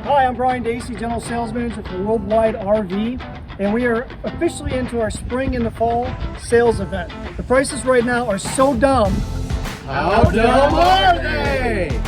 Hi, I'm Brian Dacey, General Sales Manager for Worldwide RV, and we are officially into our spring and the fall sales event. The prices right now are so dumb. How dumb are they?